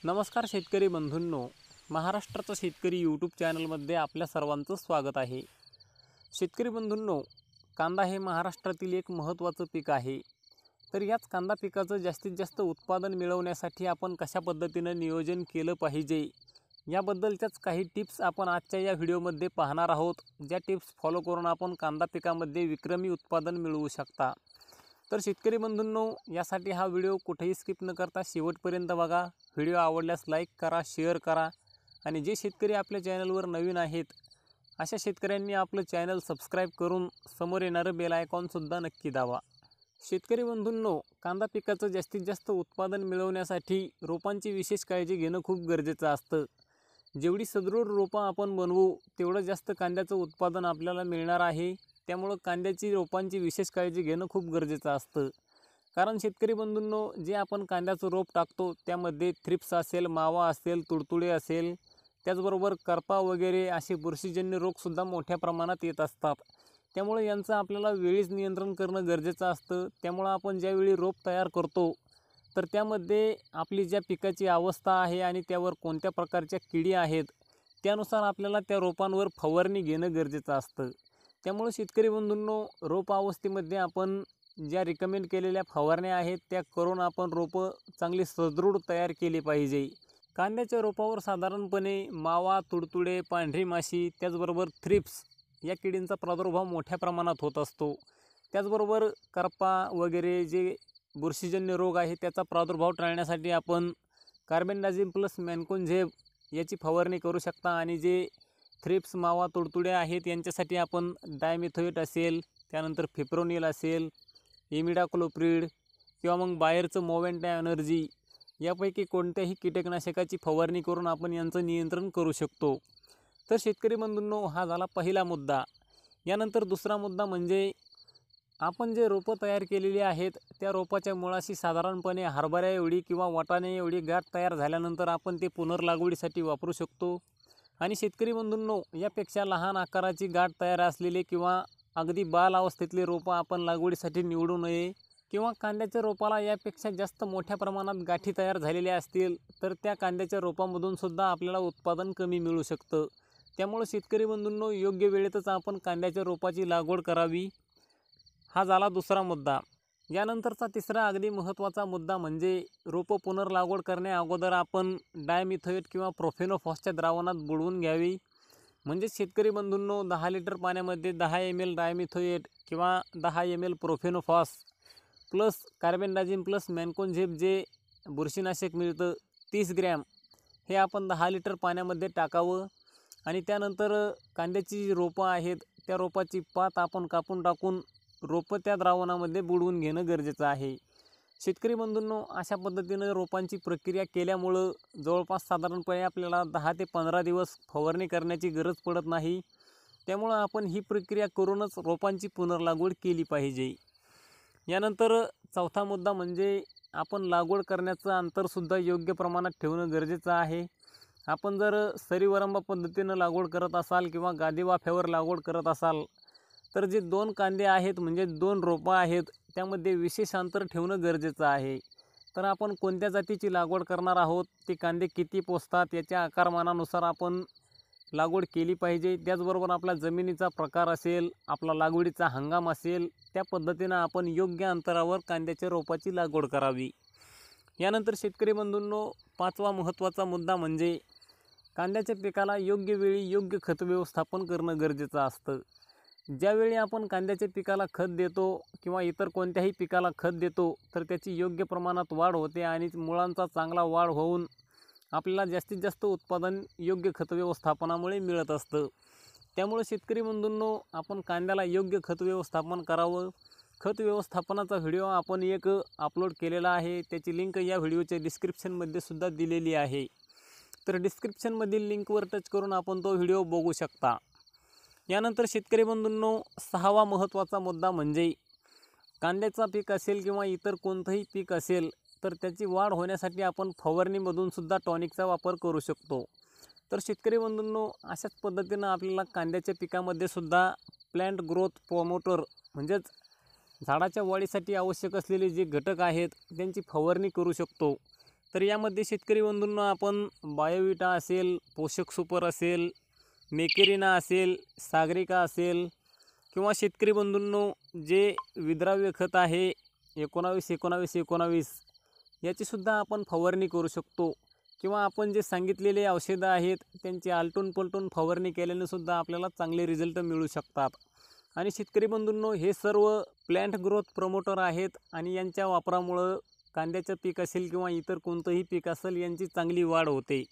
नमस्कार शेतकरी बंधूंनो, महाराष्ट्राचा शेतकरी यूट्यूब चॅनलमध्ये आपल्या सर्वांचं स्वागत आहे। शेतकरी बंधूंनो, कांदा हे महाराष्ट्रातील एक महत्त्वाचं पीक आहे। तर याच कांदा पिकाचं जास्तीत जास्त उत्पादन मिळवण्यासाठी आपण कशा पद्धतीने नियोजन केलं पाहिजे याबद्दलच्याच काही टिप्स आपण आजच्या या व्हिडिओमध्ये पाहणार आहोत, ज्या टिप्स फॉलो करून आपण कांदा पिकामध्ये विक्रमी उत्पादन मिळवू शकता। तर शेतकरी बंधूंनो, यासाठी हा व्हिडिओ कुठेही स्किप न करता शेवटपर्यंत बघा। व्हिडिओ आवडल्यास लाईक करा, शेअर करा आणि जे शेतकरी आपल्या चॅनलवर नवीन आहेत अशा शेतकऱ्यांनी आपलं चॅनल सबस्क्राईब करून समोर येणारं बेल आयकॉनसुद्धा नक्की दाबा। शेतकरी बंधूंनो, कांदा पिकाचं जास्तीत जास्त उत्पादन मिळवण्यासाठी रोपांची विशेष काळजी घेणं खूप गरजेचं असतं। जेवढी सदृढ रोपं आपण बनवू तेवढं जास्त कांद्याचं उत्पादन आपल्याला मिळणार आहे। त्यामुळे कांद्याची रोपांची विशेष काळजी घेणं खूप गरजेचं असतं। कारण शेतकरी बंधूंनो, जे आपण कांद्याचं रोप टाकतो त्यामध्ये थ्रिप्स असेल, मावा असेल, तुडतुडे असेल, त्याचबरोबर करपा वगैरे असे बुरशीजन्य रोगसुद्धा मोठ्या प्रमाणात येत असतात। त्यामुळे यांचं आपल्याला वेळीच नियंत्रण करणं गरजेचं असतं। त्यामुळे आपण ज्यावेळी रोप तयार करतो तर त्यामध्ये आपली ज्या पिकाची अवस्था आहे आणि त्यावर कोणत्या प्रकारच्या किडी आहेत त्यानुसार आपल्याला त्या रोपांवर फवारणी घेणं गरजेचं असतं। त्यामुळे शेतकरी बंधूंनो, रोप अवस्थेमध्ये आपण ज्या रिकमेंड केलेल्या फवारण्या आहेत त्या करून आपण रोपं चांगली सदृढ तयार केली पाहिजे। कांद्याच्या रोपावर साधारणपणे मावा, तुडतुडे, पांढरी माशी, त्याचबरोबर थ्रिप्स या किडींचा प्रादुर्भाव मोठ्या प्रमाणात होत असतो। त्याचबरोबर करपा वगैरे जे बुरशीजन्य रोग आहे त्याचा प्रादुर्भाव टाळण्यासाठी आपण कार्बेंडाझिम प्लस मॅन्कोजेब याची फवारणी करू शकता। आणि जे थ्रिप्स, मावा, तुडतुडे आहेत यांच्यासाठी आपण डायमिथोएट असेल, त्यानंतर फिप्रोनिल असेल, इमिडाक्लोप्रिड किंवा मग बायरचं मोवेंटा एनर्जी यापैकी कोणत्याही कीटकनाशकाची फवारणी करून आपण यांचं नियंत्रण करू शकतो। तर शेतकरी बंधूंनो, हा झाला पहिला मुद्दा। यानंतर दुसरा मुद्दा म्हणजे आपण जे रोपं तयार केलेली आहेत त्या रोपाच्या मुळाशी साधारणपणे हरभऱ्या एवढी किंवा वाटाणे एवढी गाठ तयार झाल्यानंतर आपण ते पुनर्लागवडीसाठी वापरू शकतो। आणि शेतकरी बंधूंनो, यापेक्षा लहान आकाराची गाठ तयार असलेले किंवा अगदी बाल अवस्थेतले रोपं आपण लागवडीसाठी निवडू नये। किंवा कांद्याच्या रोपाला यापेक्षा जास्त मोठ्या प्रमाणात गाठी तयार झालेल्या असतील तर त्या कांद्याच्या रोपांमधून सुद्धा आपल्याला उत्पादन कमी मिळू शकतं। त्यामुळे शेतकरी बंधूंनो, योग्य वेळेतच आपण कांद्याच्या रोपाची लागवड करावी। हा झाला दुसरा मुद्दा। यानंतरचा तिसरा अगदी महत्त्वाचा मुद्दा म्हणजे रोपं पुनर्लागवड करण्या अगोदर आपण डायमिथोएट किंवा प्रोफेनोफॉसच्या द्रावणात बुडवून घ्यावी। म्हणजे शेतकरी बंधूंनो, 10 लिटर पाण्यामध्ये 10 ml डायमिथोएट किंवा 10 ml प्रोफेनोफॉस प्लस कार्बेंडाझिम प्लस मॅन्कोजेब जे बुरशीनाशक मिळतं 30 ग्रॅम हे आपण 10 लिटर पाण्यामध्ये टाकावं। आणि त्यानंतर कांद्याची जी रोपं आहेत त्या रोपाची पात आपण कापून टाकून रोपं त्या द्रावणामध्ये बुडवून घेणं गरजेचं आहे। शेतकरी बंधूंनो, अशा पद्धतीनं रोपांची प्रक्रिया केल्यामुळं जवळपास साधारणपणे आपल्याला 10 ते 15 दिवस फवारणी करण्याची गरज पडत नाही। त्यामुळं आपण ही प्रक्रिया करूनच रोपांची पुनर्लागवड केली पाहिजे। यानंतर चौथा मुद्दा म्हणजे आपण लागवड करण्याचं अंतरसुद्धा योग्य प्रमाणात ठेवणं गरजेचं आहे। आपण जर सरीवरंबा पद्धतीनं लागवड करत असाल किंवा गादीवाफ्यावर लागवड करत असाल तर जे 2 कांदे आहेत म्हणजे 2 रोपं आहेत त्यामध्ये विशेष अंतर ठेवणं गरजेचं आहे। तर आपण कोणत्या जातीची लागवड करणार आहोत, ते कांदे किती पोसतात याच्या आकारमानानुसार आपण लागवड केली पाहिजे। त्याचबरोबर आपल्या जमिनीचा प्रकार असेल, आपला लागवडीचा हंगाम असेल, त्या पद्धतीनं आपण योग्य अंतरावर कांद्याच्या रोपाची लागवड करावी। यानंतर शेतकरी बंधूंनो, पाचवा महत्त्वाचा मुद्दा म्हणजे कांद्याच्या पिकाला योग्य वेळी योग्य खत व्यवस्थापन करणं गरजेचं असतं। ज्यावेळी आपण कांद्याच्या पिकाला खत देतो किंवा इतर कोणत्याही पिकाला खत देतो तर त्याची योग्य प्रमाणात वाढ होते आणि मुळांचा चांगला वाढ होऊन आपल्याला जास्तीत जास्त उत्पादन योग्य खत व्यवस्थापनामुळे मिळत असतं। त्यामुळे शेतकरी बंधूंनो, आपण कांद्याला योग्य खत व्यवस्थापन करावं। खत व्यवस्थापनाचा व्हिडिओ आपण एक अपलोड केलेला आहे, त्याची लिंक या व्हिडिओच्या डिस्क्रिप्शनमध्ये सुद्धा दिलेली आहे। तर डिस्क्रिप्शनमधील लिंकवर टच करून आपण तो व्हिडिओ बघू शकता। यानंतर शेतकरी बंधूंनो, सहावा महत्त्वाचा मुद्दा म्हणजे कांद्याचा पीक असेल किंवा इतर कोणतंही पीक असेल तर त्याची वाढ होण्यासाठी आपण फवारणीमधून सुद्धा टॉनिकचा वापर करू शकतो। तर शेतकरी बंधूंनो, अशाच पद्धतीनं आपल्याला कांद्याच्या पिकामध्ये सुद्धा प्लांट ग्रोथ प्रोमोटर म्हणजेच झाडाच्या वाढीसाठी आवश्यक असलेले जे घटक आहेत त्यांची फवारणी करू शकतो। तर यामध्ये शेतकरी बंधूंनो आपण बायोविटा असेल, पोषक सुपर असेल, मेकेरिना असेल, सागरिका असेल किंवा शेतकरी बंधूंनो जे विद्राव्य खत आहे 19-19-19 याचीसुद्धा आपण फवारणी करू शकतो किंवा आपण जे सांगितलेले औषधं आहेत त्यांची आलटून पलटून फवारणी केल्याने सुद्धा आपल्याला चांगले रिझल्ट मिळू शकतात। आणि शेतकरी बंधूंनो हे सर्व प्लांट ग्रोथ प्रमोटर आहेत आणि यांच्या वापरामुळं कांद्याचं पीक असेल किंवा इतर कोणतंही पीक असेल यांची चांगली वाढ होते।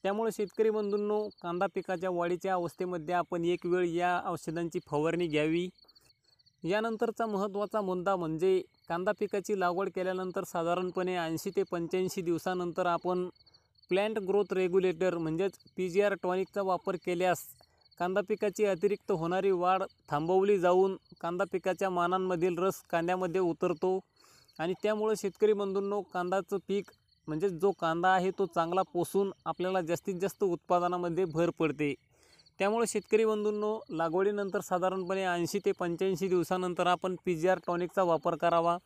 त्यामुळे शेतकरी बंधूंनो कांदा पिकाच्या वाढीच्या अवस्थेमध्ये आपण एक वेळ या औषधांची फवारणी घ्यावी। यानंतरचा महत्त्वाचा मुद्दा म्हणजे कांदा पिकाची लागवड केल्यानंतर साधारणपणे 80 ते 85 दिवसानंतर आपण प्लांट ग्रोथ रेग्युलेटर म्हणजेच PGR टॉनिकचा वापर केल्यास कांदा पिकाची अतिरिक्त होणारी वाढ थांबवली जाऊन कांदा पिकाच्या मानांमधील रस कांद्यामध्ये उतरतो आणि त्यामुळे शेतकरी बंधूंनो कांद्याचं पीक म्हणजे जो कांदा आहे तो चांगला पोसून आपल्याला जास्तीत जास्त उत्पादनामध्ये भर पडते। त्यामुळे शेतकरी बंधूंनो लागवडीनंतर साधारणपणे 80 ते 85 दिवसानंतर आपण PGR टॉनिकचा वापर करावा।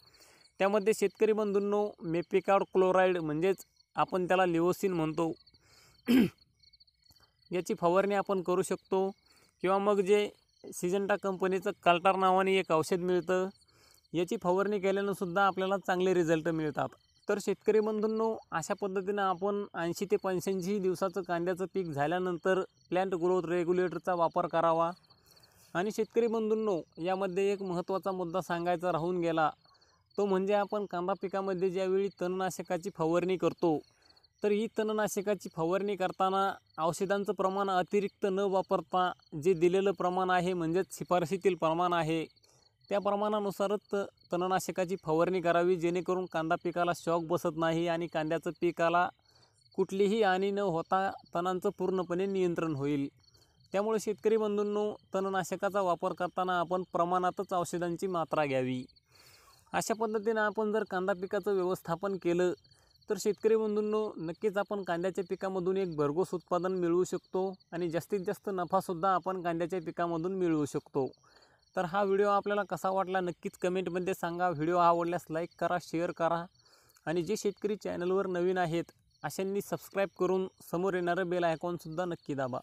त्यामध्ये शेतकरी बंधूंनो मेपिकार्ड क्लोराईड म्हणजेच आपण त्याला लिओसिन म्हणतो याची फवारणी आपण करू शकतो किंवा मग जे सिजंटा कंपनीचं काल्टार नावाने एक औषध मिळतं याची फवारणी केल्यानं सुद्धा आपल्याला चांगले रिझल्ट मिळतात। तर शेतकरी बंधूंनो अशा पद्धतीनं आपण 80 ते 85 दिवसाचं कांद्याचं पीक झाल्यानंतर प्लांट ग्रोथ रेग्युलेटरचा वापर करावा। आणि शेतकरी बंधूंनो यामध्ये एक महत्त्वाचा मुद्दा सांगायचा राहून गेला तो म्हणजे आपण कांदा पिकामध्ये ज्यावेळी तणनाशकाची फवारणी करतो तर ही तणनाशकाची फवारणी करताना औषधांचं प्रमाण अतिरिक्त न वापरता जे दिलेलं प्रमाण आहे म्हणजेच शिफारशीतील प्रमाण आहे त्या प्रमाणानुसारच तणनाशकाची फवारणी करावी जेणेकरून कांदा पिकाला शॉक बसत नाही आणि कांद्याचं पिकाला कुठलीही हानी न होता तणांचं पूर्णपणे नियंत्रण होईल। त्यामुळे शेतकरी बंधूंनो तणनाशकाचा वापर करताना आपण प्रमाणातच औषधांची मात्रा घ्यावी। अशा पद्धतीने आपण जर कांदा पिकाचं व्यवस्थापन केलं तर शेतकरी बंधूंनो नक्कीच आपण कांद्याच्या पिकामधून एक भरघोस उत्पादन मिळवू शकतो आणि जास्तीत जास्त नफासुद्धा आपण कांद्याच्या पिकामधून मिळवू शकतो। तर हा व्हिडिओ आपल्याला कसा वाटला नक्कीच कमेंटमध्ये सांगा। व्हिडिओ आवडल्यास लाईक करा, शेअर करा आणि जे शेतकरी चॅनलवर नवीन आहेत अशांनी सबस्क्राईब करून समोर येणारं बेल आयकॉनसुद्धा नक्की दाबा।